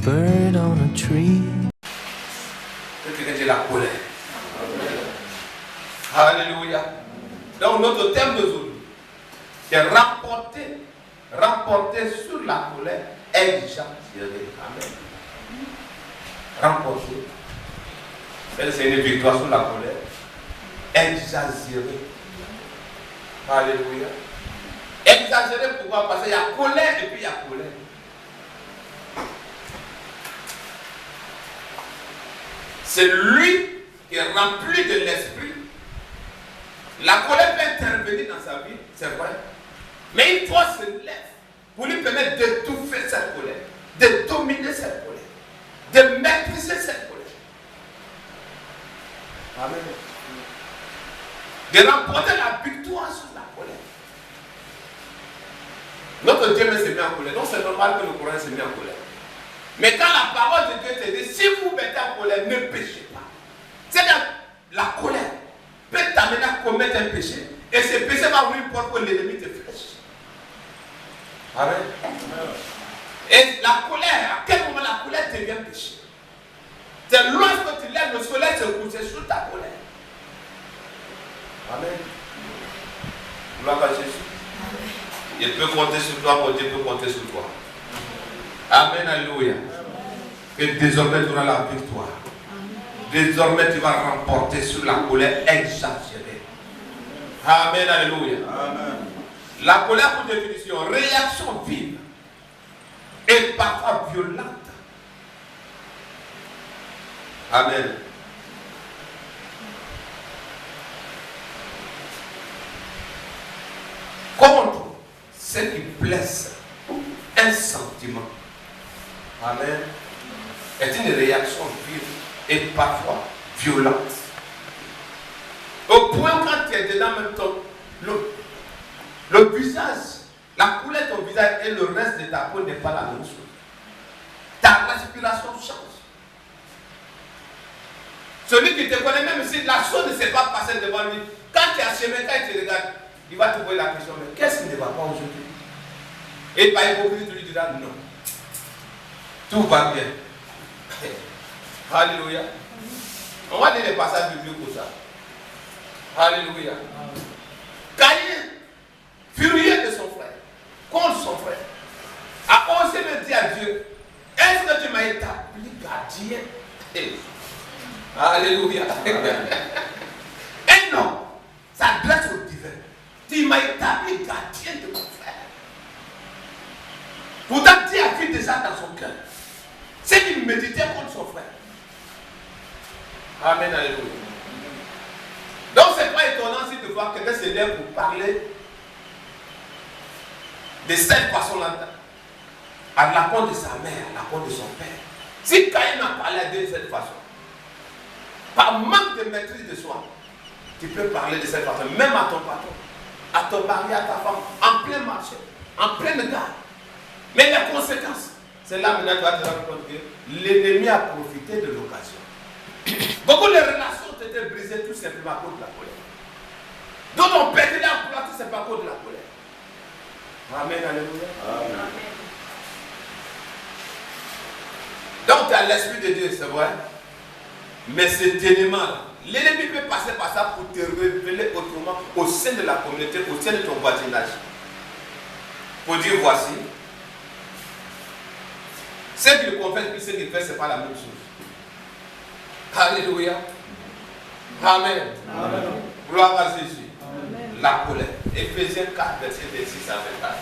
bird on a tree. C'est la colère. Alléluia. Donc notre thème d'aujourd'hui est rapporter sur la colère exagérée. Amen. Remporter. C'est une victoire sur la colère. Exagérée. Alléluia. Exagéré pourquoi? Parce qu'il y a colère et puis il y a colère. C'est lui qui est rempli de l'esprit. La colère peut intervenir dans sa vie, c'est vrai. Mais une fois se lève pour lui permettre d'étouffer cette colère, de dominer cette colère, de maîtriser cette colère. Amen. De remporter la victoire sur la colère. Notre Dieu s'est mis en colère. Donc c'est normal que le Coran s'est mis en colère. Mais quand la parole de Dieu te dit, si vous mettez en colère, ne péchez pas. C'est-à-dire, la colère peut t'amener à commettre un péché. Et ce péché va ouvrir une porte pour l'ennemi te flèche. Amen. Et la colère, à quel moment la colère devient péché? C'est lorsque tu lèves le soleil se coucher sur ta colère. Amen. Gloire à Jésus. Il peut compter sur toi, mon Dieu peut compter sur toi. Amen, alléluia. Et désormais tu auras la victoire. Désormais tu vas remporter sur la colère exagérée. Amen, alléluia. Amen. La colère, pour définition, réaction vive et parfois violente. Amen. Contre ce qui blesse un sentiment. Amen. Est une réaction vive et parfois violente. Au point quand tu es dedans même temps, le visage, la couleur de ton visage et le reste de ta peau n'est pas la même chose. Ta respiration change. Celui qui te connaît, même si la chose ne s'est pas passée devant lui, quand tu es achevé, quand il te regarde, il va te poser la question, mais qu'est-ce qui ne va pas aujourd'hui? Et par hypocrisie, tu lui diras non. Tout va bien. Alléluia. On va lire les passages bibliques pour ça. Alléluia. Caïn, furieux de son frère, contre son frère, a osé me dire à Dieu, est-ce que tu m'as établi gardien? Alléluia. Et non, ça adresse au divin. Tu m'as établi gardien de mon frère. Pourtant, Dieu a vu déjà dans son cœur. C'est qu'il méditait contre son frère. Amen, alléluia. Donc, c'est pas étonnant si tu vois quelqu'un se lève pour parler de cette façon-là, à la compte de sa mère, à la compte de son père. Si Caïn a parlé de cette façon, par manque de maîtrise de soi, tu peux parler de cette façon, même à ton patron, à ton mari, à ta femme, en plein marché, en pleine gare. Mais les conséquences, c'est là maintenant que tu vas te rendre compte que l'ennemi a profité de l'occasion. Beaucoup de relations ont été brisées tout simplement à cause de la colère. D'autres ont perdu l'emploi tout simplement à cause de la colère. Amen, alléluia. Amen. Donc tu as l'Esprit de Dieu, c'est vrai. Mais cet élément-là, l'ennemi peut passer par ça pour te révéler autrement au sein de la communauté, au sein de ton voisinage. Pour dire voici, ce qu'il confesse et ce qu'il fait, ce n'est pas la même chose. Alléluia. Amen. Amen. Gloire à Jésus. Amen. La colère. Éphésiens 4, verset 26 à 24.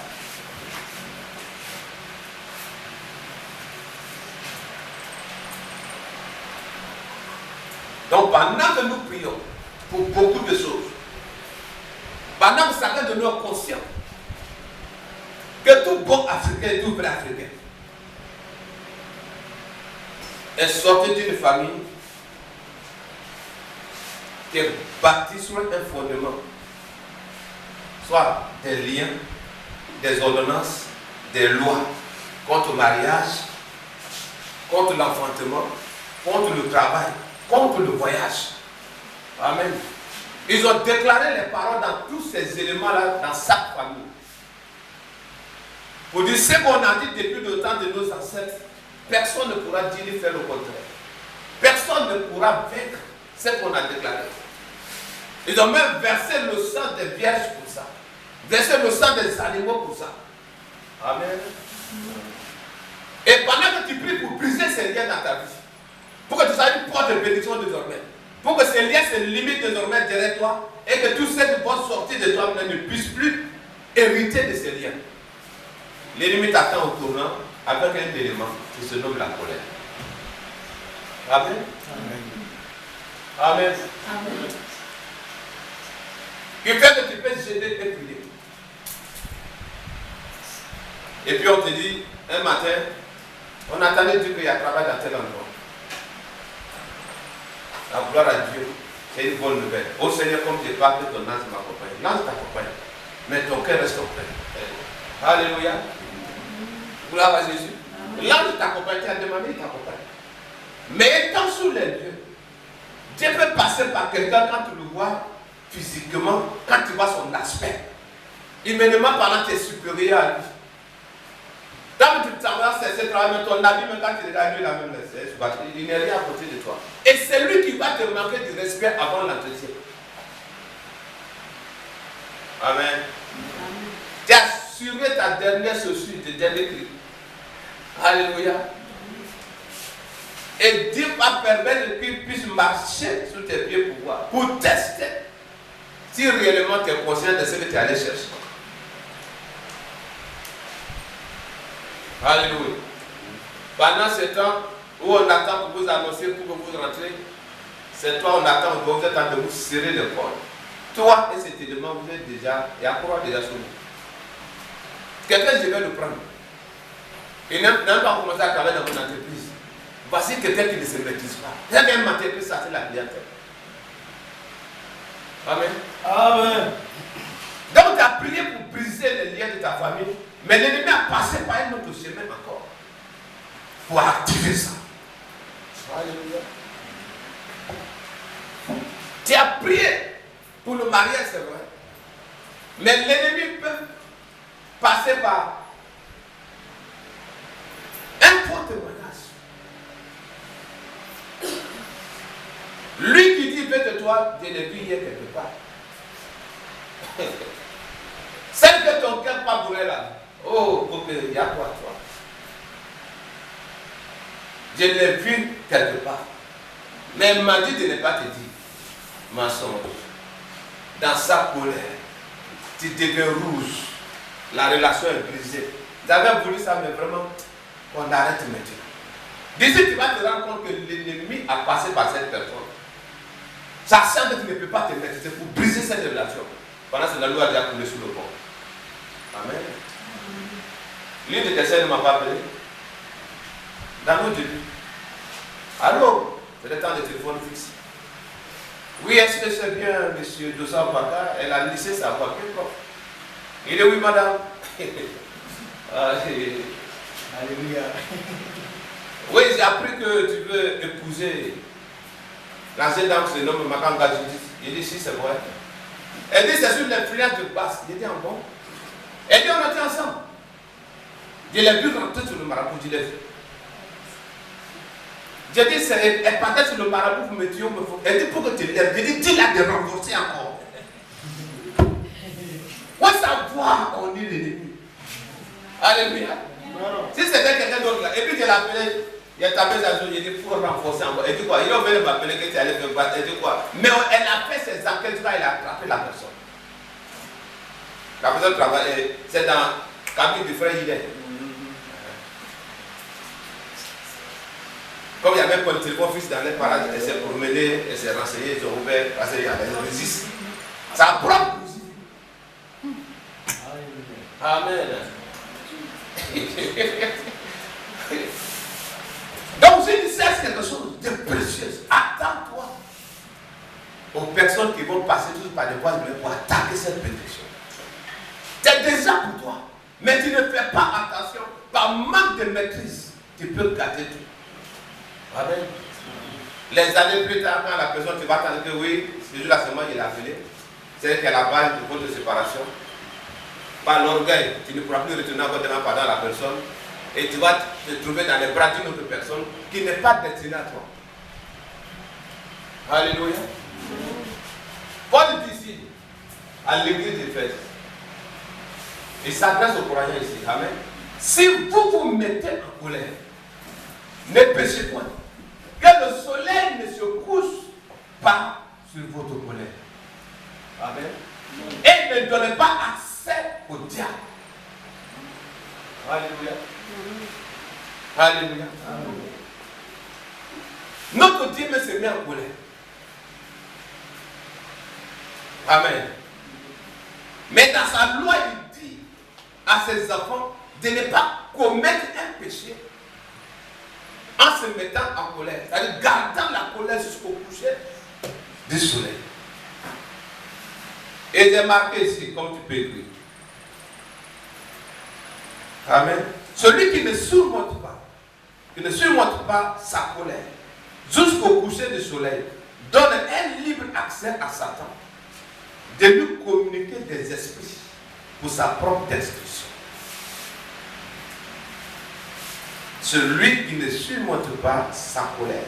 Donc pendant que nous prions pour beaucoup de choses, pendant que chacun de nous est conscient que tout bon Africain et tout vrai Africain est sorti d'une famille qui est bâtie sur un fondement, soit des liens, des ordonnances, des lois contre le mariage, contre l'enfantement, contre le travail, contre le voyage. Amen. Ils ont déclaré les paroles dans tous ces éléments-là, dans chaque famille. Pour dire ce qu'on a dit depuis le temps de nos ancêtres, personne ne pourra dire ni faire le contraire. Personne ne pourra vaincre ce qu'on a déclaré. Ils ont même versé le sang des vierges pour ça. Versé le sang des animaux pour ça. Amen. Et pendant que tu pries pour briser ces liens dans ta vie, pour que tu sois une porte de bénédiction désormais, pour que ces liens se limitent désormais derrière toi, et que tous ceux qui vont sortir de toi ne puissent plus hériter de ces liens. L'ennemi t'attend au tournant avec un élément qui se nomme la colère. Amen. Amen. Amen. Amen. Il fait que tu peux gêner et prier. Et puis on te dit, un matin, on attendait Dieu qu'il y a travail dans tel endroit. La gloire à Dieu, c'est une bonne nouvelle. Ô Seigneur, comme tu parles, que ton ange m'accompagne. L'ange t'accompagne, mais ton cœur reste auprès. Alléluia. Gloire à Jésus. L'ange t'accompagne, tu as demandé, il t'accompagne. Mais étant sous les lieux, Dieu peut passer par quelqu'un quand tu le vois physiquement, quand tu vois son aspect. Humainement parlant, tu es supérieur à lui. Quand tu t'embrasses, c'est ce travail, mais ton habit, même quand tu regardes lui, la même il n'est rien à côté de toi. Et c'est lui qui va te manquer du respect avant l'entretien. Amen. Tu as assuré ta dernière chaussure, tes derniers cris. Alléluia. Et Dieu va permettre qu'il puisse marcher sur tes pieds pour tester si réellement tu es conscient de ce que tu es allé chercher. Alléluia. Pendant ce temps où on attend pour vous annoncer, pour que vous rentrez, c'est toi on attend, vous êtes en train de vous serrer le corps. Toi et cet élément, vous êtes déjà, il y a quoi déjà sur vous. Quelqu'un, je vais le prendre. Il n'a pas commencé à travailler dans mon entreprise. Voici quelqu'un qui ne se maîtrise pas. Il y a un matin que ça c'est la clientèle. Amen. Amen. Donc tu as prié pour briser les liens de ta famille, mais l'ennemi a passé par un autre chemin encore pour activer ça. Alléluia. Tu as prié pour le mariage, c'est vrai. Mais l'ennemi peut passer par un faux témoignage. Lui qui dit veut de toi, je l'ai vu hier quelque part. Celle que ton cœur pas brûlé là. Oh, il y a quoi toi? Je l'ai vu quelque part. Mais il m'a dit de ne pas te dire. Mensonge. Dans sa colère, tu deviens rouge. La relation est brisée. J'avais voulu ça, mais vraiment, on arrête maintenant. D'ici, tu vas te rendre compte que l'ennemi a passé par cette personne. Ça sent que tu ne peux pas te maîtriser pour briser cette relation. Pendant que la loi a déjà coulé sous le pont. Amen. L'une de tes sœurs ne m'a pas appelé. Dans nos débuts. Allô? C'est le temps de téléphone fixe. Oui, est-ce que c'est bien, monsieur Dossa Baka? Elle a lissé sa voix. Quel prof? Il est oui, madame. Alléluia. Oui, j'ai appris que tu veux épouser l'ancienne dame qui se nomme Makanga Judith. Il dit si c'est vrai. Elle dit c'est sur l'influence de basse. Il dit en bon. Elle dit on était ensemble. Je l'ai vu rentrer sur le marabout, je l'ai vu. J'ai dit elle partait sur le marabout pour me tuer. Elle dit pour que tu l'aimes. J'ai dit dis-la de renforcer encore. Ouais, sa voix, on dit l'ennemi. Alléluia. Si c'était quelqu'un d'autre là, et puis je l'appelais, il a tapé sa joue, il dit pour renforcer encore. Elle dit quoi? Il a venu m'appeler que tu allais me battre. Elle dit quoi? Mais elle a fait ses enquêtes, elle a attrapé la personne. La personne travaille, c'est dans la cabine du frère Hidden. Comme il y avait un téléphone fixe dans les parages, elle s'est promenée, elle s'est renseignée, ils ont ouvert, parce qu'il y avait un résiste. Ça propre. Amen. Donc si tu cherches quelque chose de précieux, attends-toi aux personnes qui vont passer tous par des voies pour attaquer cette bénédiction. C'est déjà pour toi, mais tu ne fais pas attention. Par manque de maîtrise, tu peux gâter tout. Amen. Les années plus tard, quand la personne, tu vas attendre que oui, ce jour-là seulement il a appelé, c'est qu'à la base de votre séparation, par l'orgueil, tu ne pourras plus retourner encore devant pendant la personne. Et tu vas te trouver dans les bras d'une autre personne qui n'est pas destinée à toi. Alléluia. Paul dit ici, à l'église d'Éphèse, il s'adresse aux croyants ici. Amen. Si vous vous mettez en colère, ne péchez point. Que le soleil ne se couche pas sur votre colère. Amen. Et ne donnez pas accès au diable. Alléluia. Alléluia. Notre Dieu se met en colère. Amen. Mais dans sa loi, il dit à ses enfants de ne pas commettre un péché en se mettant en colère. C'est-à-dire gardant la colère jusqu'au coucher du soleil. Et j'ai marqué ici, comme tu peux écrire. Amen. Celui qui ne surmonte pas sa colère jusqu'au coucher du soleil donne un libre accès à Satan de lui communiquer des esprits pour sa propre destruction. Celui qui ne surmonte pas sa colère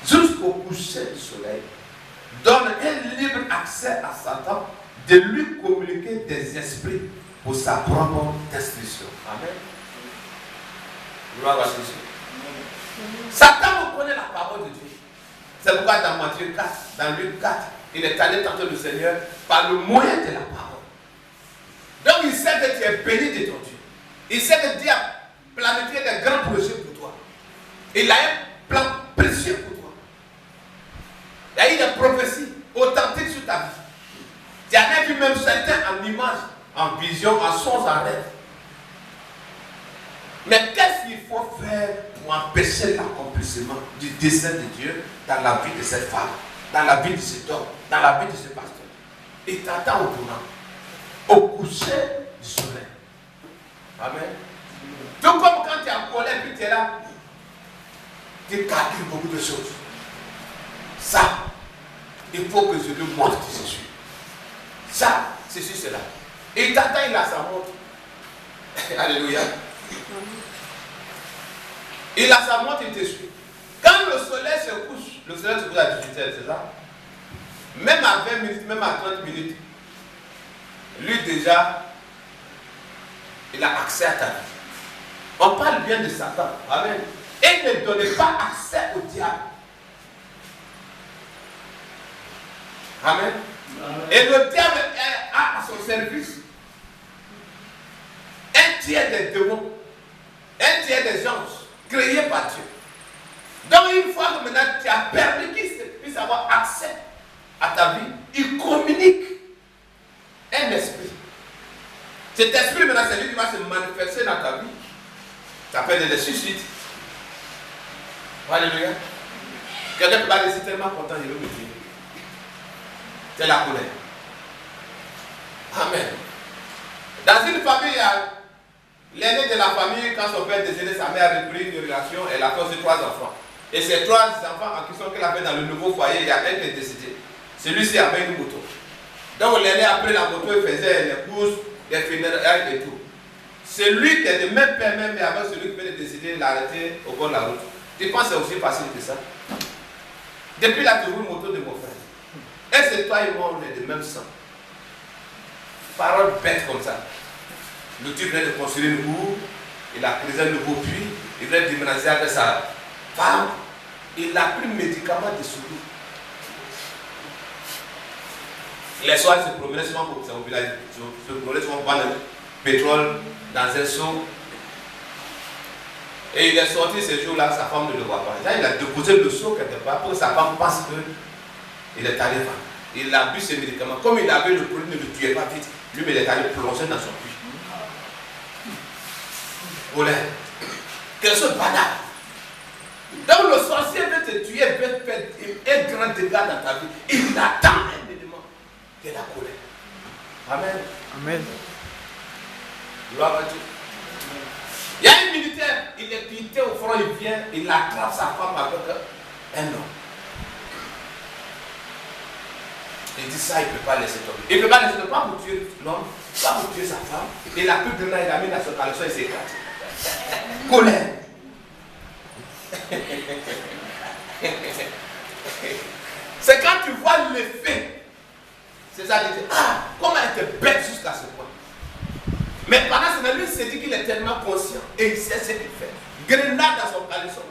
jusqu'au coucher du soleil donne un libre accès à Satan de lui communiquer des esprits pour sa propre destruction. Amen. Gloire à Jésus. Satan connaît la parole de Dieu. C'est pourquoi dans Matthieu 4, dans Luc 4, il est allé tenter le Seigneur par le moyen de la parole. Donc il sait que tu es béni de ton Dieu. Il sait que Dieu a planifié des grands projets pour toi. Il a un plan précieux pour toi. Il y a eu des prophéties authentiques sur ta vie. Tu en as vu même certains en image, en vision, en songe, en rêve. Mais qu'est-ce qu'il faut faire pour empêcher l'accomplissement du dessein de Dieu dans la vie de cette femme, dans la vie de cet homme, dans la vie de ce pasteur? Il t'attend au tournant, au coucher du soleil. Amen. Donc comme quand tu es en colère, puis tu es là, tu calcules beaucoup de choses. Ça, il faut que je lui montre qui je suis. Ça, ceci, cela. Il t'attend, il a sa montre. Alléluia. Il a sa montre, il te suit. Quand le soleil se couche à 18h, c'est ça? Même à 20 minutes, même à 30 minutes, lui déjà, il a accès à ta vie. On parle bien de Satan. Amen. Et ne donnez pas accès au diable. Amen. Et le diable a à son service un tiers des démons, un tiers des anges créés par Dieu. Donc une fois que maintenant tu as permis qu'il puisse avoir accès à ta vie, il communique un esprit. Cet esprit maintenant c'est lui qui va se manifester dans ta vie. Ça s'appelle le suicide. Alléluia. Quelqu'un peut pas dire, c'est tellement content, il veut me dire. C'est la colère. Amen. Dans une famille, il y a l'aîné de la famille, quand son père est décédé, sa mère a repris une relation, elle a causé 3 enfants. Et ces 3 enfants en question qu'elle avait dans le nouveau foyer, il y a un qui est décédé. Celui-ci avait une moto. Donc l'aîné a pris la moto, il faisait les courses, les funérailles et tout. Celui qui est de même père, même avec celui qui venait de décider, il l'a arrêté au bord de la route. Tu penses que c'est aussi facile que ça? Depuis la tour moto de mon frère. Et c'est toi et moi, on est de même sang. Parole bête comme ça. Le type venait de construire une cour, il a créé un nouveau puits, il venait de déménager avec sa femme, il a pris le médicament de souris. Les soirs, il se promenait souvent pour au village, il se promenait souvent pour prendre le pétrole dans un seau. Et il est sorti ce jour-là, sa femme ne le voit pas. Là, il a déposé le seau quelque part pour que sa femme pense qu'il est allé vendre. Il a bu ses médicaments. Comme il avait le produit, ne le tuait pas vite. Lui, il est allé plonger dans son puits. Voilà. Quelque chose de banal. Donc le sorcier veut te tuer, veut faire un grand dégât dans ta vie. Il attend un élément de la colère. Amen. Amen. Gloire à Dieu. Il y a un militaire, il est quitté au front, il vient, il attrape sa femme avec un homme. Il dit ça, il ne peut pas laisser tomber. Il ne peut pas pour tuer l'homme, pas pour tuer sa femme. Il a pris de là, il a mis dans son caleçon, il s'est éclaté. Colère. C'est quand tu vois l'effet. C'est ça de dire, ah, comment elle était bête jusqu'à ce point. Mais pendant ce temps, lui s'est dit qu'il est tellement conscient et il sait ce qu'il fait. Grenade dans son caleçon.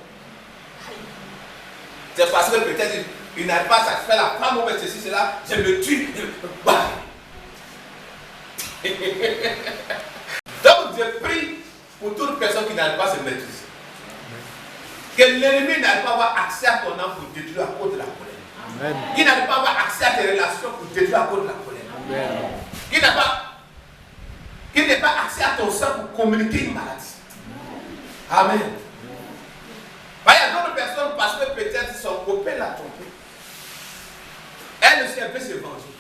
C'est parce que peut-être il n'arrive pas à satisfaire la femme ou mettre ceci, cela, je me tue. Donc je prie pour toute personne qui n'arrive pas à se maîtriser. Que l'ennemi n'arrive pas à avoir accès à ton âme pour détruire à cause de la colère. Amen. Qui n'arrive pas à avoir accès à tes relations pour détruire à cause de la colère. Amen. Qui n'ait pas accès à ton sang pour communiquer une maladie. Amen. Il y a d'autres personnes parce que peut-être son copain l'a trompé. Elle aussi elle peut se venger.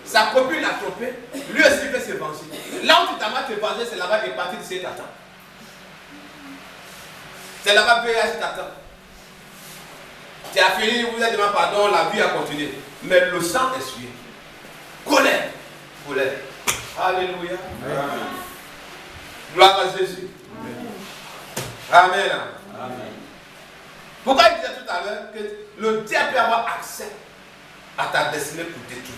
Sa copine l'a trompé, lui aussi il peut se venger. Là où tu t'as mal te venger, c'est là-bas qu'il est parti de cet attend. C'est là-bas que tu t'attends. Tu as fini, vous avez demandé pardon, la vie a continué. Mais le sang est suivi. Colère. Colère. Alléluia. Amen. Gloire à Jésus. Amen. Amen. Amen. Pourquoi il disait tout à l'heure que le diable peut avoir accès à ta destinée pour détruire.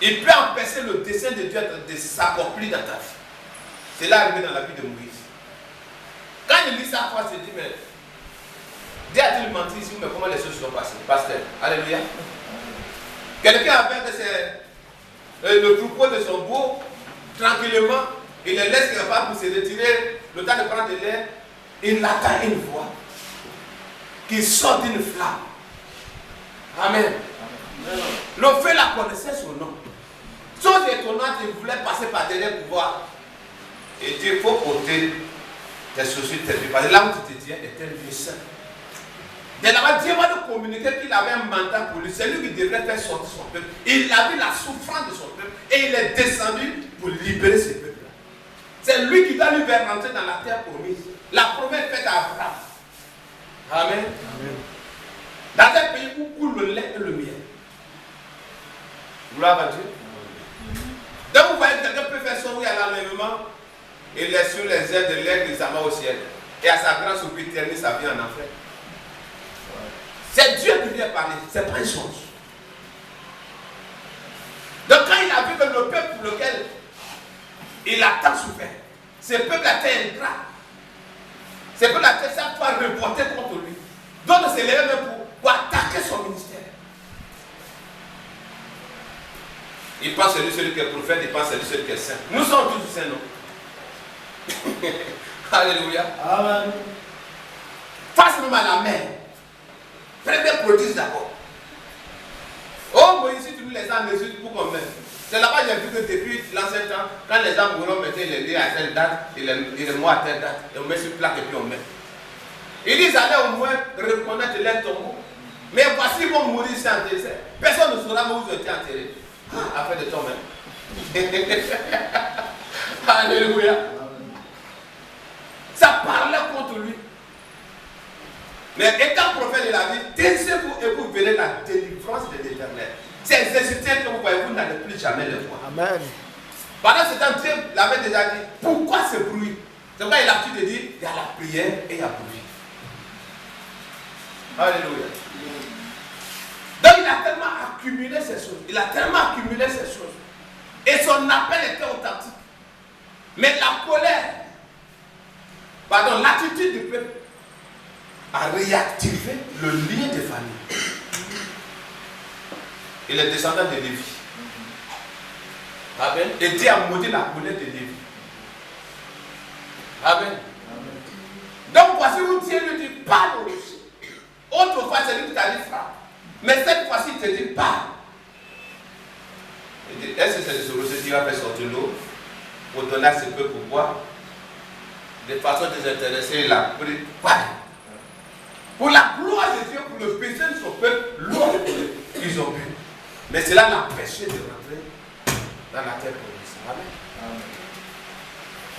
Il peut empêcher le dessein de Dieu de s'accomplir dans ta vie. C'est là arrivé dans la vie de Moïse. Quand il lit ça, il se dit, mais Dieu a-t-il menti ici, mais comment les choses sont passées? Pasteur, alléluia. Quelqu'un avec le troupeau de son beau, tranquillement, il les laisse quelque part pour se retirer, le temps de prendre de l'air, il attend une voix qui sort d'une flamme. Amen. Le feu la connaissait son nom. Chose étonnante, il voulait passer par derrière pour voir. Et Dieu, il faut ôter tes chaussures, tes pieds. Parce que là où tu te tiens est un lieu saint. Et là-bas, Dieu va nous communiquer qu'il avait un mandat pour lui. C'est lui qui devrait faire sortir son peuple. Il a vu la souffrance de son peuple et il est descendu pour libérer ce peuple-là. C'est lui qui doit lui faire rentrer dans la terre promise. La promesse faite à Abraham. Amen. Amen. Dans un pays où coule le lait et le miel. Gloire à Dieu. Donc vous voyez, quelqu'un peut faire son oui à l'enlèvement. Il est sur les ailes de l'aigle, il s'en va au ciel. Et à sa grande surprise, termine sa vie en enfer. C'est Dieu qui vient parler, c'est pas une chose. Donc quand il a vu que le peuple pour lequel il a tant souffert, ce peuple a été ingrat, ce peuple a été chaque fois reporté contre lui. Donc il s'est levé même pour attaquer son ministère. Il pense celui qui est prophète, il pense celui qui est saint. Nous sommes tous saints, non? Alléluia. Amen. Face même à la mer. Premier prodige d'abord. Oh Moïse, tu nous les as mesures pour qu'on meure. C'est là-bas que j'ai vu que depuis l'ancien temps, quand les gens mourront, mettaient les lits à telle date, et les mois à telle date, et on met sur plaque et puis on met. Ils allaient au moins reconnaître leur tombeau. Mais voici, ils vont mourir sans désert. Personne ne saura où ils ont été enterrés. Après de ton même. Alléluia. Ça parlait contre lui. Mais étant prophète de la vie, taisez-vous et vous verrez la délivrance de l'Éternel. Ces Égyptiens que vous voyez, vous n'allez plus jamais les voir. Amen. Pendant ce temps, Dieu l'avait déjà dit, pourquoi ce bruit? C'est pourquoi il a l'habitude de dire, il y a la prière et il y a bruit. Alléluia. Donc il a tellement accumulé ces choses. Il a tellement accumulé ces choses. Et son appel était authentique. Mais la colère, pardon, l'attitude du peuple a réactivé le lien de famille. Il est descendant de Lévi. Amen. Et Dieu a maudit la colère de Lévi. Amen. Donc voici où Dieu lui dit, parle au rocher. Autrefois, c'est lui qui t'a dit frappe. Mais cette fois-ci, il te dit parle. Il dit, est-ce que c'est ce rocher qui va faire sortir l'eau pour donner à ce peuple pour boire? De façon désintéressée, il a pris. Pour la gloire de Dieu, pour le péché de son peuple, l'eau ils ont bu. Mais cela l'a empêché de rentrer dans la terre promise. Amen.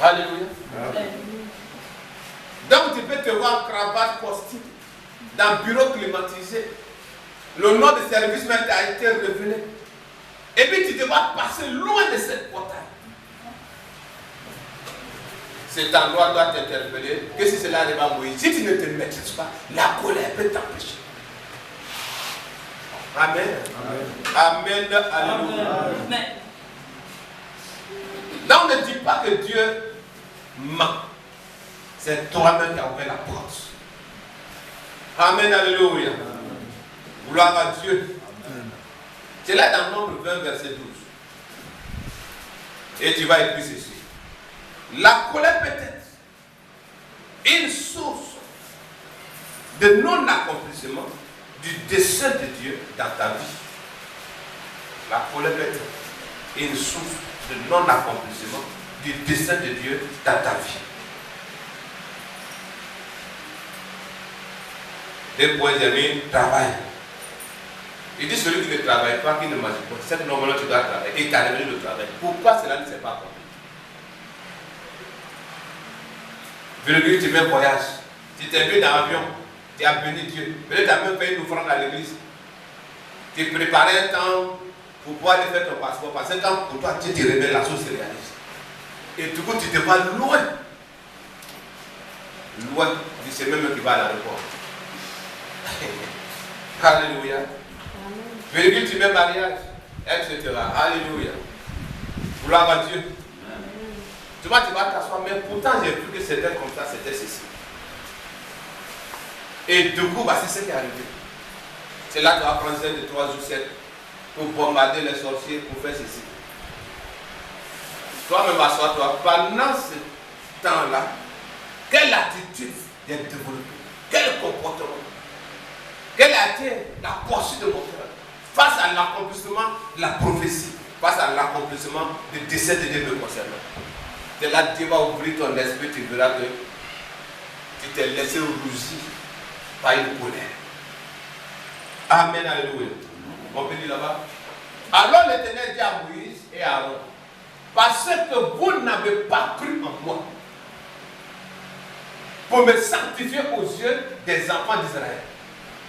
Alléluia. Amen. Donc tu peux te voir en cravate costume, dans bureau climatisé. Le nom de service même a été révélé. Et puis tu te vois passer loin de cette portail. cet endroit doit t'interpeller, que si cela arrive à Moïse, si tu ne te maîtrises pas, la colère peut t'empêcher. Amen. Amen. Alléluia. Donc on ne dit pas que Dieu ment. C'est toi-même qui as ouvert la porte. Amen. Alléluia. Gloire à Dieu. C'est là dans Nombre 20, verset 12. Et tu vas écrire ceci. La colère peut être une source de non-accomplissement du dessein de Dieu dans ta vie. La colère peut être une source de non-accomplissement du dessein de Dieu dans ta vie. Des points amis, travail. Il dit celui qui ne travaille pas, qui ne mange pas, c'est que normalement tu dois travailler. Et tu as revenu le travail. Pourquoi cela ne s'est pas accompli? Virgule, tu mets un voyage. Tu t'es vu dans l'avion, tu as béni Dieu. Peut-être tu as même fait une offrande à l'église. Tu préparais un temps pour pouvoir aller faire ton passeport. Parce que quand pour toi, tu te révèles, la chose se réalise. Et du coup, tu te vas loin. Loin du c'est même qui va à l'aéroport. Alléluia. Virgule, tu mets mariage, etc. Alléluia. Gloire à Dieu. Tu vas t'asseoir, mais pourtant j'ai vu que c'était comme ça, c'était ceci. Et du coup, c'est ce qui est arrivé. C'est là que tu vas prendre de 3 jours 7 pour bombarder les sorciers, pour faire ceci. Toi-même, assois-toi. Pendant ce temps-là, quelle attitude est développée? Quel comportement? Quelle a été la poursuite de mon cœur face à l'accomplissement de la prophétie, face à l'accomplissement du dessein de Dieu me concernant? C'est là que Dieu va ouvrir ton esprit, tu verras que tu t'es laissé rougir par une colère. Amen, alléluia. On peut dire là-bas. Alors l'Éternel dit à Moïse et à Aaron, parce que vous n'avez pas cru en moi, pour me sanctifier aux yeux des enfants d'Israël.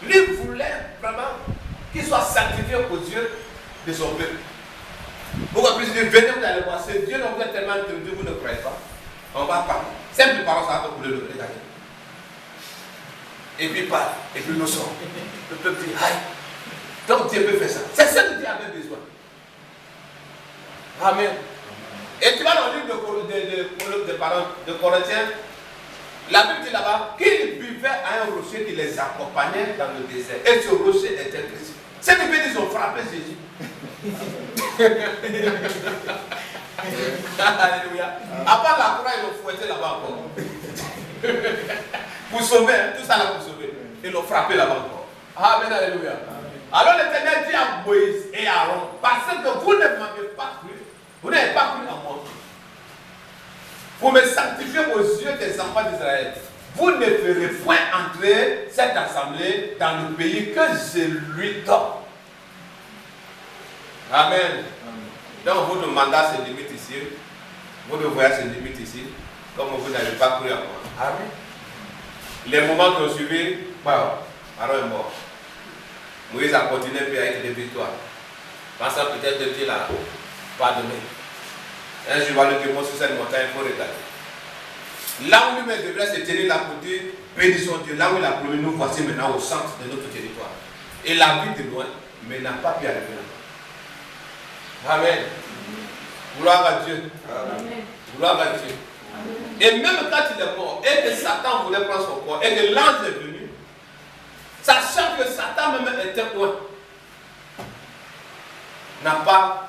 Lui voulait vraiment qu'il soit sanctifié aux yeux de son peuple. Pourquoi plus dire, venez, vous allez voir, ce Dieu dont vous êtes tellement introduit, vous ne croyez pas. On va parler. Simple parole, ça va vous le regarder. Et puis parle, et puis nous sommes. Le peuple dit, aïe. Donc Dieu peut faire ça. C'est ce que Dieu avait besoin. Amen. Et tu vas dans le livre de Corinthiens, la Bible dit là-bas qu'ils buvaient à un rocher qui les accompagnait dans le désert. Et ce rocher était Christ. C'est que ils ont frappé Jésus. Alléluia. Après la croix, ils l'ont fouetté là-bas encore. Pour sauver, tout ça là pour sauver. Ils l'ont frappé là-bas encore. Amen, alléluia. Alors l'Éternel dit à Moïse et à Aaron, parce que vous ne m'avez pas cru, vous n'avez pas cru en moi, pour me sanctifier aux yeux des enfants d'Israël, vous ne ferez point entrer cette assemblée dans le pays que je lui donne. Amen. Donc votre mandat se limite ici, votre voyage se limite ici, comme vous n'avez pas cru en moi. Amen. Les moments qui ont suivi, Aaron est mort. Moïse a continué avec des victoires. Pensant peut-être que Dieu l'a pardonné. Un jour, il va le démon sur cette montagne, il faut regarder. Là où lui-même devrait se tenir là pour dire, bénissons Dieu, là où il a promis, nous voici maintenant au centre de notre territoire. Il l'a vu de loin, mais n'a pas pu arriver là. Amen. Gloire à Dieu. Amen. Gloire à Dieu. Amen. Et même quand il est mort, et que Satan voulait prendre son corps, et que l'ange est venu, sachant que Satan même était loin, n'a pas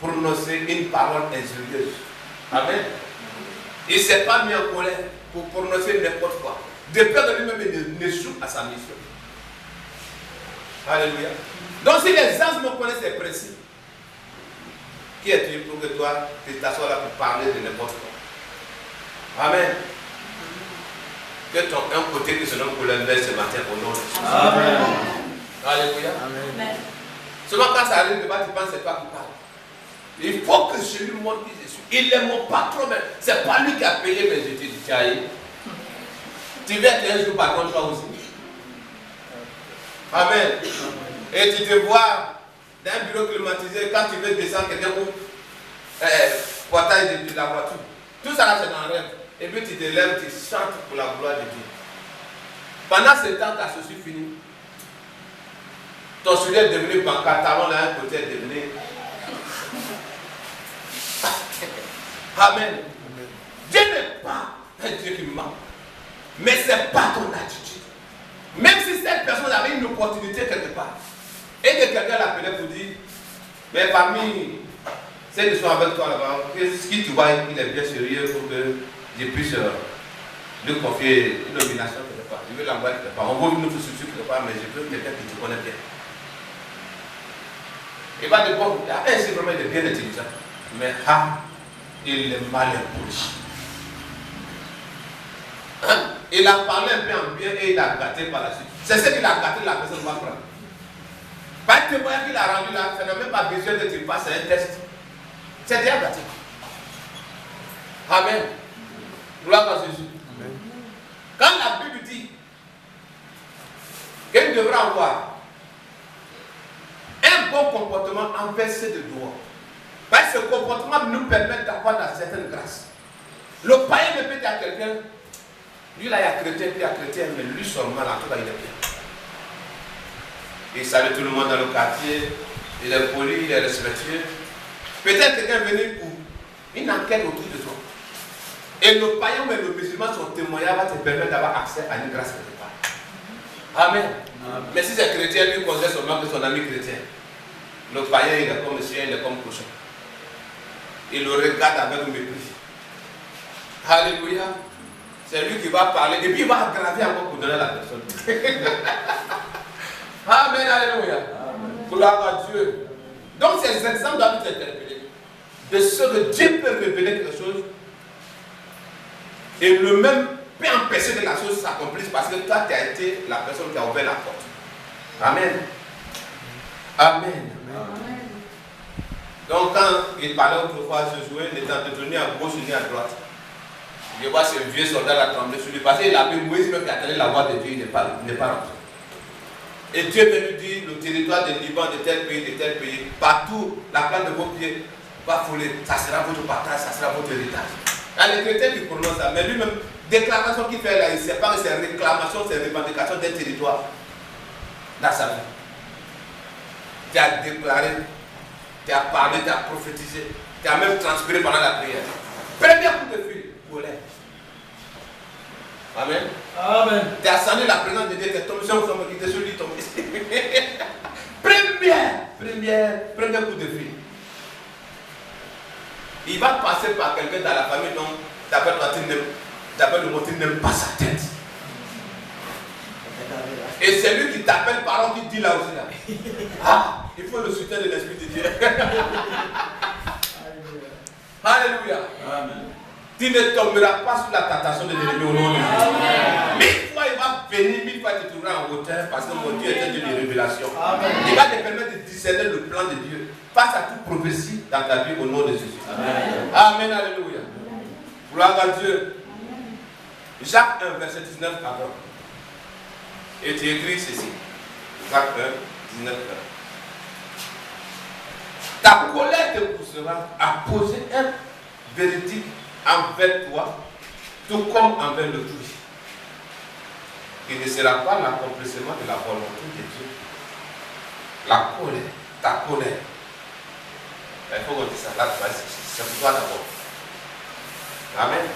prononcé une parole injurieuse. Amen. Il ne s'est pas mis en colère pour prononcer n'importe quoi. De peur de lui-même n'échoue à sa mission. Alléluia. Donc si les anges me connaissent ces principes, qui es-tu pour que toi, tu t'assoies là pour parler de n'importe quoi? Amen. Que ton un côté qui se nomme colère ce matin au nom de Jésus. Amen. Alléluia. Amen. Seulement quand ça arrive, tu penses que c'est toi qui parles. Il faut que je lui montre qui je suis. Il est mon patron, mais ce n'est pas lui qui a payé mes études. Tu veux être un jour patron, toi aussi. Amen. Et tu te vois dans un bureau climatisé, quand tu veux descendre quelqu'un pour portage de la voiture. Tout ça là, c'est dans un rêve. et puis tu te lèves, tu chantes pour la gloire de Dieu. Pendant ce temps, ta chaussure finie. Ton soulier est devenu pantalon, là, un côté est devenu. Amen. Dieu n'est pas un Dieu qui ment. Mais ce n'est pas ton attitude. Même si cette personne avait une opportunité quelque part, et que quelqu'un l'appelait pour dire, mais parmi ceux qui sont avec toi là-bas, ce qui tu vois, il est bien sérieux pour que je puisse lui confier une nomination quelque part. Je veux l'envoyer quelque part. On veut une autre structure quelque part, mais je veux quelqu'un qui te connaît bien. Il va dire, bon, c'est vraiment bien intelligent. Mais il est mal impoli. Il a parlé un peu en bien et il a gâté par la suite. C'est ce qu'il a gâté, la personne va prendre. Pas de témoignage qu'il a rendu là, ça n'a même pas besoin de tu passes un test. C'est déjà gâté. Amen. Gloire à Jésus. Amen. Quand la Bible dit qu'il devra avoir un bon comportement envers ceux de dehors, parce que ce comportement nous permet d'avoir une certaine grâce. Le païen ne peut dire à quelqu'un, lui là il y a chrétien, puis il y a chrétien, mais lui seulement là, en tout cas il est bien. Il salue tout le monde dans le quartier, il est poli, il est respectueux. Peut-être quelqu'un est venu pour une enquête autour de toi. Et le païen mais le musulman, son témoignage va te permettre d'avoir accès à une grâce quelque part. Amen. Amen. Mais si c'est chrétien, lui considère seulement que son ami chrétien. Le païen, il est comme chien, il est comme cochon. Il le regarde avec mépris. Alléluia. C'est lui qui va parler et puis il va aggraver encore pour donner à la personne. Amen, alléluia. Gloire à Dieu. Donc ces exemples doivent nous interpeller. De ce que Dieu peut révéler quelque chose et le même peut empêcher que la chose s'accomplisse parce que toi tu as été la personne qui a ouvert la porte. Amen. Amen. Amen. Donc quand il parlait autrefois, Josué n'était entretenu à gauche ni à droite. Je vois ce vieux soldat là trembler sur lui parce qu'il a vu Moïse même qui attendait la voix de Dieu, il n'est pas rentré. Et Dieu veut nous dire le territoire de Liban, de tel pays, partout, la plante de vos pieds va fouler, ça sera votre partage, ça sera votre héritage. Il y a les chrétiens qui prononcent ça, mais lui-même, déclaration qu'il fait là, il ne sait pas que c'est réclamation, c'est revendication d'un territoire dans sa vie. Tu as déclaré, tu as parlé, tu as prophétisé, tu as même transpiré pendant la prière. Premier coup de fil, colère. Amen. Amen. Tu as senti la présence de Dieu, tu es tombé sur lui, tu es sur lui tombé. Premier coup de fil. Il va passer par quelqu'un dans la famille dont d'après le mot, tu n'aimes pas sa tête. Et c'est lui qui t'appelle parent qui dit là aussi là. Il faut le soutien de l'Esprit de Dieu. Alléluia. Amen. Tu ne tomberas pas sous la tentation de l'ennemi au nom de Jésus. 1000 fois il va venir, 1000 fois tu te trouveras en hauteur parce que mon Dieu est un Dieu de révélation. Amen. Il va te permettre de discerner le plan de Dieu face à toute prophétie dans ta vie au nom de Jésus. Amen. Amen. Alléluia. Gloire à Dieu. Jacques 1, verset 19 à 20. Et tu écris ceci. Jacques 1, 19 à 20. Ta colère te poussera à poser un verdict envers toi, tout comme envers le Christ, qui ne sera pas l'accomplissement de la volonté de Dieu. La colère, ta colère. Il faut qu'on dise ça, là, c'est pour toi d'abord. Amen.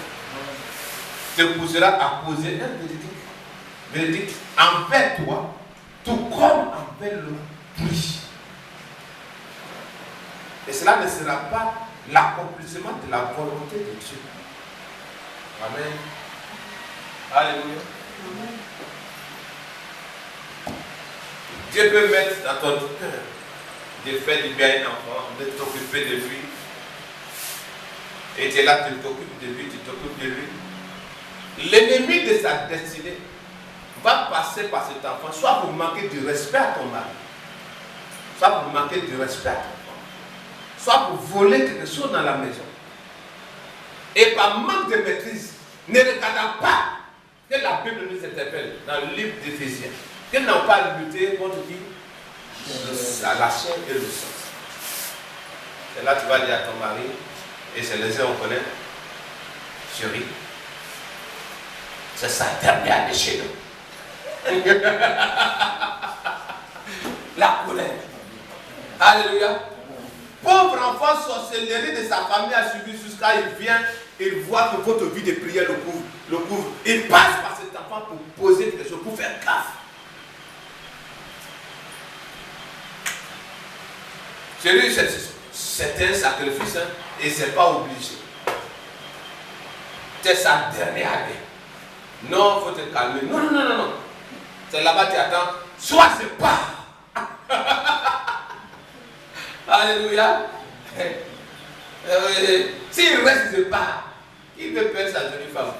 Te poussera à poser un verdict envers toi, tout comme envers le Christ. Et cela ne sera pas l'accomplissement de la volonté de Dieu. Amen. Alléluia. Amen. Dieu peut mettre dans ton cœur de faire du bien à un enfant, de t'occuper de lui. Et tu es là, tu t'occupes de lui, tu t'occupes de lui. L'ennemi de sa destinée va passer par cet enfant, soit pour manquer de respect à ton mari, soit pour manquer de respect à ton enfant, soit pour voler quelque chose dans la maison. Et par manque de maîtrise, ne regardant pas que la Bible nous interpelle dans le livre d'Éphésiens, qu'elle n'a pas lutté contre qui? La chair et le sang. Et là tu vas dire à ton mari, et c'est les uns on connaît, chérie, C'est sa dernière déchet. La colère. Alléluia. Pauvre enfant, sorcellerie de sa famille a suivi jusqu'à il vient, il voit que votre vie de prière le couvre. Il passe par cet enfant pour poser quelque chose, pour faire gaffe. Chez lui, c'est un sacrifice, hein, et c'est pas obligé. C'est sa dernière année. Non, il faut te calmer. Non. C'est là-bas tu attends. Soit c'est pas. Alléluia. S'il reste, il se part. Il veut perdre sa jolie femme.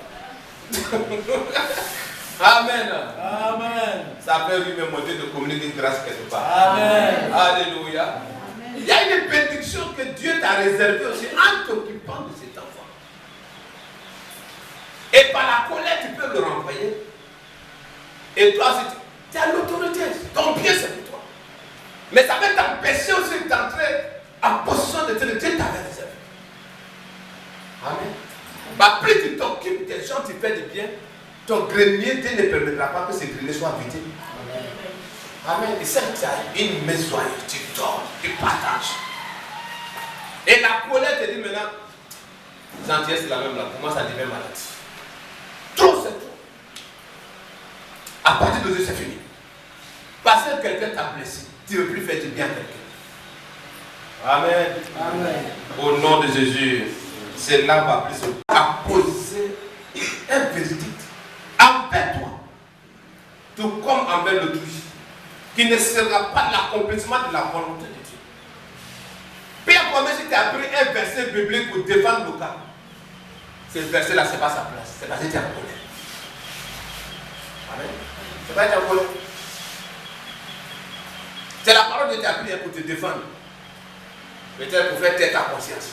Amen. Amen. Ça peut lui me monter de communiquer une grâce quelque part. Amen. Alléluia. Amen. Il y a une bénédiction que Dieu t'a réservée aussi en t'occupant de cet enfant. Et par la colère, tu peux le renvoyer. Et toi, tu as l'autorité. Ton pied, c'est pour toi. Mais ça va t'empêcher aussi d'entrer en position de Dieu. Dieu t'avait réservé. Amen. Bah, plus tu t'occupes des gens, tu fais du bien, ton grenier, Dieu ne permettra pas que ce grenier soit vidé. Amen. Et ça, tu as une maison, tu dors, tu partages. Et la colère te dit maintenant, gentillesse, c'est la même là. Pour moi, ça devient maladie. Trop, c'est trop. À partir de là, c'est fini. Parce que quelqu'un t'a blessé, tu ne veux plus faire du bien à quelqu'un. Amen. Amen. Au nom de Jésus, cela va plus se poser un verdict envers toi, tout comme envers l'autrui, qui ne sera pas l'accomplissement de la volonté de Dieu. Pierre, comment si tu as pris un verset biblique pour défendre le cas, ce verset-là, ce n'est pas sa place. C'est parce que tu es en colère. Amen. C'est pas que tu es en colère. C'est la parole de Dieu pour te défendre. Peut-être pour faire taire ta conscience.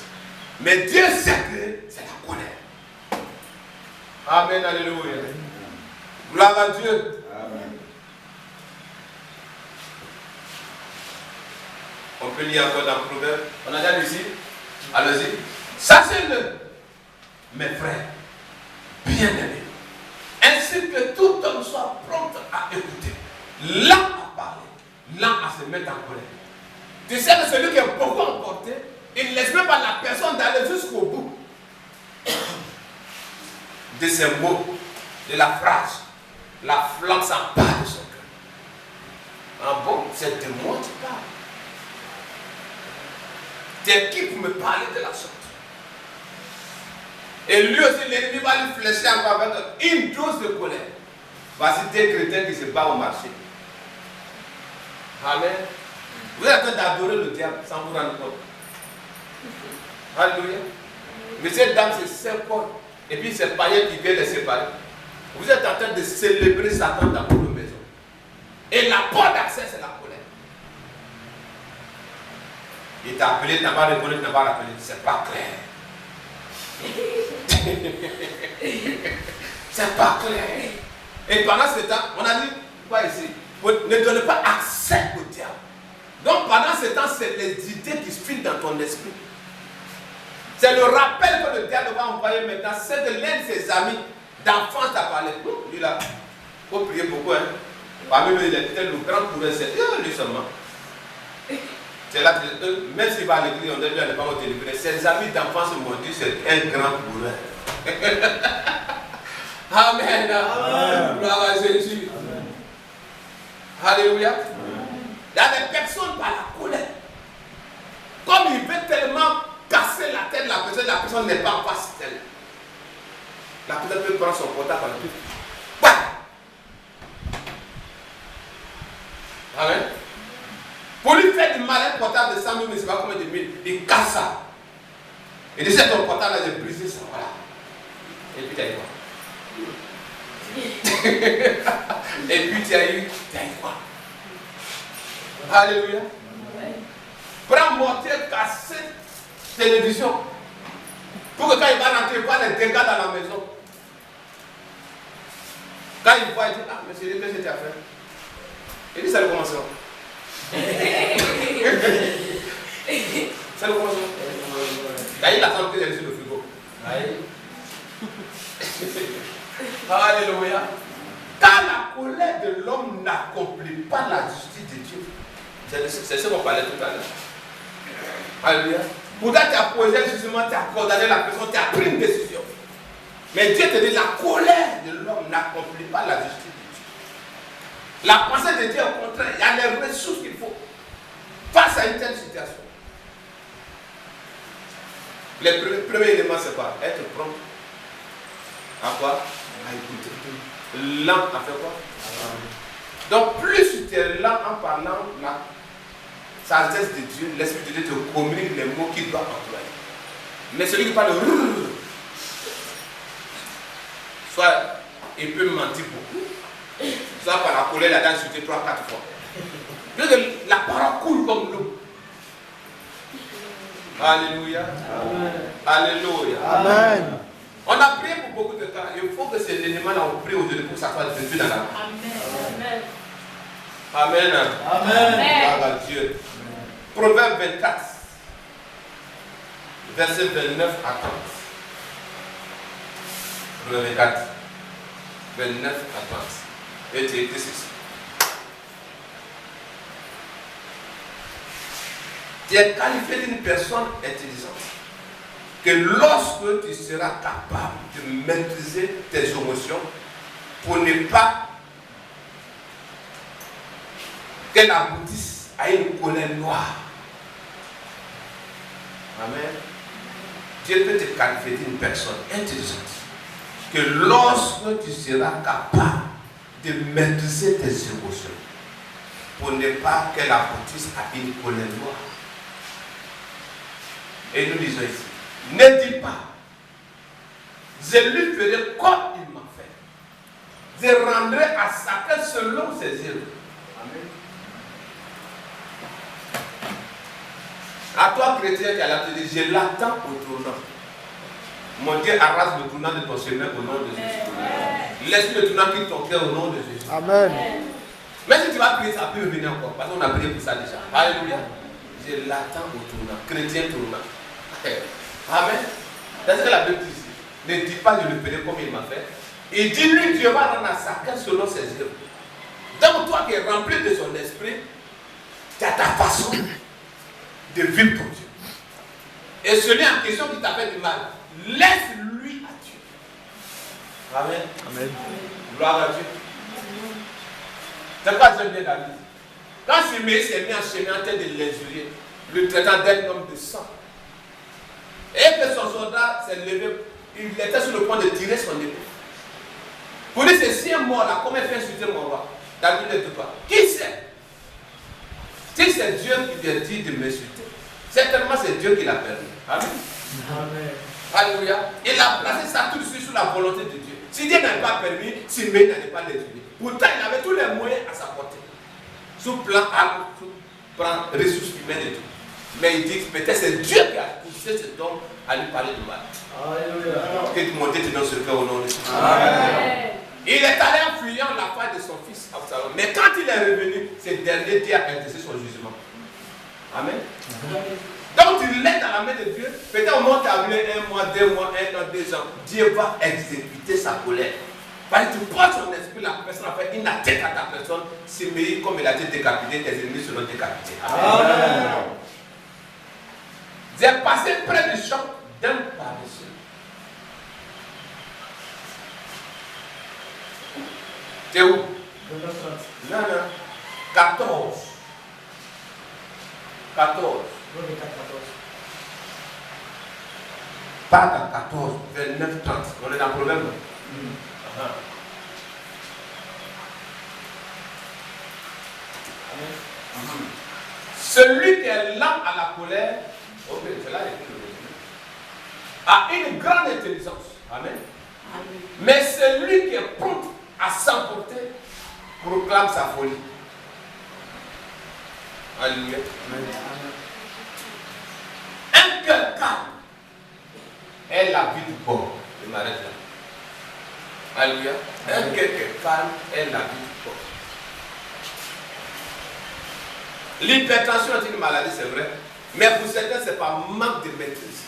Mais Dieu sait que c'est la colère. Amen, alléluia. Gloire à Dieu. Amen. On peut lire encore dans le Proverbe. On a déjà lu ici. Allez-y. Sachez-le, mes frères, bien-aimés, ainsi que tout homme soit prompt à écouter, lent à parler, lent à se mettre en colère. Tu sais que celui qui est beaucoup emporté, il ne laisse même pas la personne d'aller jusqu'au bout de ses mots, de la phrase. La flamme s'empare de son cœur. Ah bon, c'est de moi qui parle. T'es qui pour me parler de la sorte? Et lui aussi, l'ennemi va lui flécher encore avec une dose de colère. Voici des chrétiens qui se battent au marché. Amen. Vous êtes en train d'adorer le diable sans vous rendre compte. Alléluia. Mais cette dame, c'est Saint-Paul. Et puis c'est païen qui vient les séparer. Vous êtes en train de célébrer Satan dans votre maison. Et la porte d'accès, c'est la colère. Il t'a appelé, tu n'as pas répondu, tu n'as pas rappelé. C'est pas clair. C'est pas clair. Et pendant ce temps, on a dit, quoi ici? Ne donne pas accès au diable. Donc pendant ce temps, c'est les idées qui filent dans ton esprit. C'est le rappel que le diable va envoyer maintenant. C'est de l'un de ses amis d'enfance à parler. Lui là, il faut prier beaucoup. Hein. Parmi nous, il est peut-être le grand professeur. Lui seulement. C'est là que, même s'il va à l'église, on ne doit pas me délivrer. Ses amis d'enfance m'ont dit c'est un grand coureur. Amen. Amen. Gloire à Jésus. Amen. Alléluia. Il y a des personnes par la colère. Comme il veut tellement casser la tête de la personne n'est pas en face d'elle. La personne peut prendre son portable par le pied. Ouais. Amen. Pour lui faire du mal, un portable de 100 000, mais c'est pas combien de mille. Il casse ça. Il dit c'est ton portable là, j'ai brisé ça. Voilà. Et puis tu as eu quoi? Et puis tu as eu quoi? Alléluia. Prends mortier, casser télévision. Pour que quand il va rentrer, il voit les dégâts dans la maison. Quand il voit, il dit, ah, monsieur, qu'est-ce que tu as fait? Il dit, c'est le commencement. C'est le commencement. Il a la femme que j'ai sur le frigo. Alléluia. Quand la colère de l'homme n'accomplit pas la justice de Dieu, c'est ce qu'on parlait tout à l'heure. Alléluia. Pourtant, tu as posé un jugement, tu as condamné la personne, tu as pris une décision. Mais Dieu te dit, la colère de l'homme n'accomplit pas la justice de Dieu. La pensée de Dieu, au contraire, il y a les ressources qu'il faut face à une telle situation. Le premier élément, c'est quoi? Être prompt. À quoi? À écouter. Lent à faire quoi? Donc, plus tu es lent en parlant, la sagesse de Dieu, l'Esprit de Dieu te communique les mots qu'il doit employer. Mais celui qui parle, soit il peut mentir beaucoup, soit par la colère, il a insulté 3-4 fois. Donc, la parole coule comme l'eau. Alléluia. Amen. Alléluia. Amen. On a prié pour beaucoup de temps. Il faut que ces éléments-là, on prie aujourd'hui pour que ça soit vécu dans la vie. Amen. Amen. Amen. Gloire à Dieu. Proverbe 24, verset 29 à 30. Proverbe 24, 29 à 30. Et tu écris ceci. Tu es qualifié d'une personne intelligente que lorsque tu seras capable de maîtriser tes émotions pour ne pas qu'elles aboutissent à une colère noire. Amen. Dieu peut te qualifier d'une personne intelligente que lorsque tu seras capable de maîtriser tes émotions pour ne pas qu'elles aboutissent à une colère noire. Et nous disons ici, ne dis pas, je lui ferai comme il m'a fait. Je rendrai à chacun selon ses œuvres. Amen. À toi, chrétien, qui a la dit, je l'attends au tournant. Mon Dieu arrase le tournant de ton chemin au nom de Jésus. Laisse le tournant quitte ton cœur au nom de Jésus. Amen. Mais si tu vas prier, ça peut revenir encore. Parce qu'on a prié pour ça déjà. Alléluia. Je l'attends au tournant. Chrétien tournant. Amen. C'est ce que la Bible dit. Ne dis pas je le ferai comme il m'a fait. Et dis-lui, Dieu va rendre à chacun selon ses œuvres. Donc toi qui es rempli de son esprit, tu as ta façon de vivre ton Dieu. Et celui en question qui t'a fait du mal, laisse-lui à Dieu. Amen. Amen. Gloire à Dieu. C'est quoi j'aime bien David? Quand Siméon s'est mis en chemin en train de l'injurier, le traitant d'un homme de sang, et que son soldat s'est levé, il était sur le point de tirer son épée. Pour dire, c'est si un mort là, comment il fait insulter mon roi? David ne dit pas. Qui sait? Si c'est Dieu qui lui a dit de m'insulter, certainement c'est Dieu qui l'a permis. Amen. Amen. Alléluia. Il a placé ça tout de suite sous la volonté de Dieu. Si Dieu n'avait pas permis, Siméon n'allait pas l'insulter. Pourtant, il avait tous les moyens à sa portée. Sous plan arme, sous plan ressources humaines et tout. Mais il dit que peut-être c'est Dieu qui a poussé cet homme à lui parler de mal. Alléluia. Que mon Dieu te donne ce cœur au nom de Jésus. Amen. Il est allé en fuyant la part de son fils Absalom. Mais quand il est revenu, ce dernier Dieu a interdit son jugement. Amen. Donc tu l'aides dans la main de Dieu. Peut-être au moment où tu as vu 1 mois, 2 mois, 1 an, 2 ans, Dieu va exécuter sa colère. Parce que tu prends son esprit, la personne a fait une attaque à ta personne. Siméon, comme il a été décapité, tes ennemis seront décapités. Amen. J'ai passé près du champ d'un paresseux. T'es où? Non, non. 14. 14. Pas dans 14, 29, 30. On est dans le problème. Celui qui est lent à la colère, a une grande intelligence. Amen. Mais celui qui est prompt à s'emporter proclame sa folie. Alléluia. Un cœur calme est la vie du pauvre. Je m'arrête là. Alléluia. Un cœur calme est la vie du pauvre. L'hypertension est une maladie, c'est vrai. Mais pour certains, c'est par manque de maîtrise.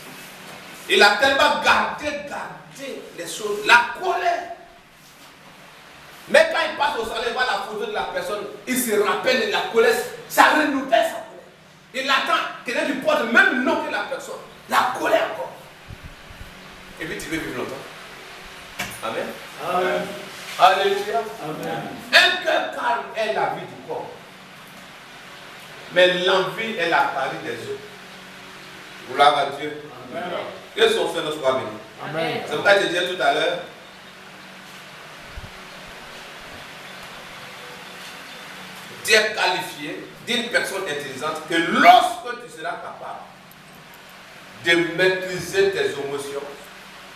Il a tellement gardé les choses. La colère Mais quand il passe au salon, il voit la photo de la personne, il se rappelle de la colère, ça renouvelle sa colère. Il attend que quelqu'un lui porte le même nom que la personne. La colère encore. Et puis tu veux vivre longtemps. Amen. Amen. Alléluia. Amen. Un cœur calme est la vie du corps. Mais l'envie est la carie des yeux. Gloire à Dieu. Amen. Que son Seigneur soit béni. Amen. C'est pourquoi je disais tout à l'heure. Tu es qualifié d'une personne intelligente que lorsque tu seras capable de maîtriser tes émotions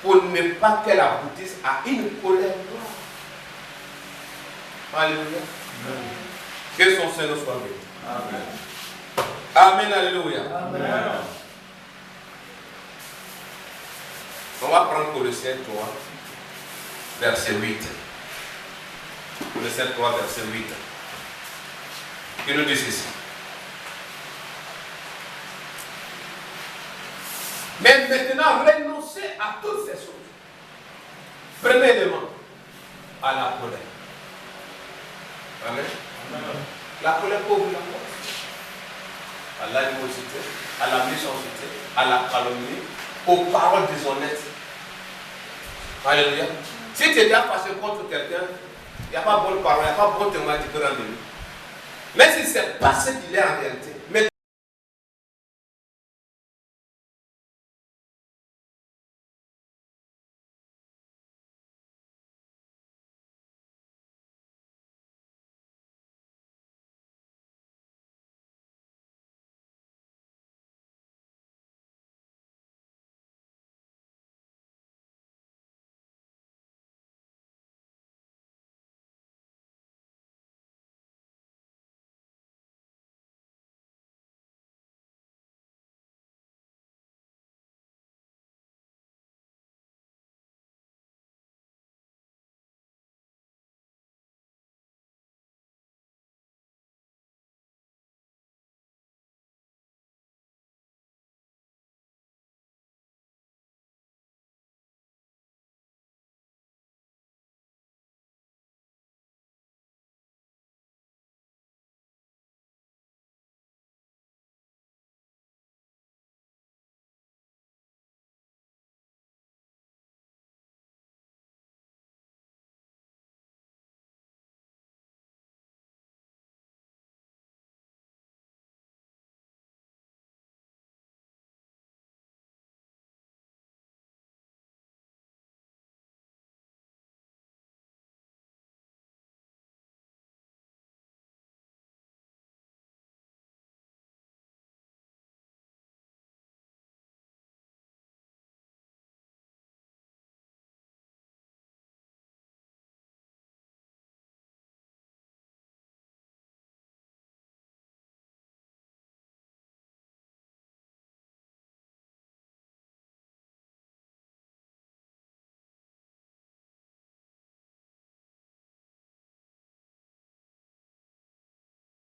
pour ne pas qu'elles aboutissent à une colère noire. Alléluia. Que son Seigneur soit béni. Amen. Amen. Alléluia. Amen. On va prendre Colossiens 3, verset 8. Colossiens 3, verset 8. Il nous dit ceci. Mais maintenant, renoncez à toutes ces choses. Premier élément, à la colère. Amen. Amen. La colère pauvre la mort. À l'animosité, à la méchanceté, à la calomnie, aux paroles déshonnêtes. Alléluia. Si tu es déjà fâché contre quelqu'un, il n'y a pas bonne parole, il n'y a pas bon témoin, tu peux rendre lui. Mais si c'est passé qu'il est en réalité,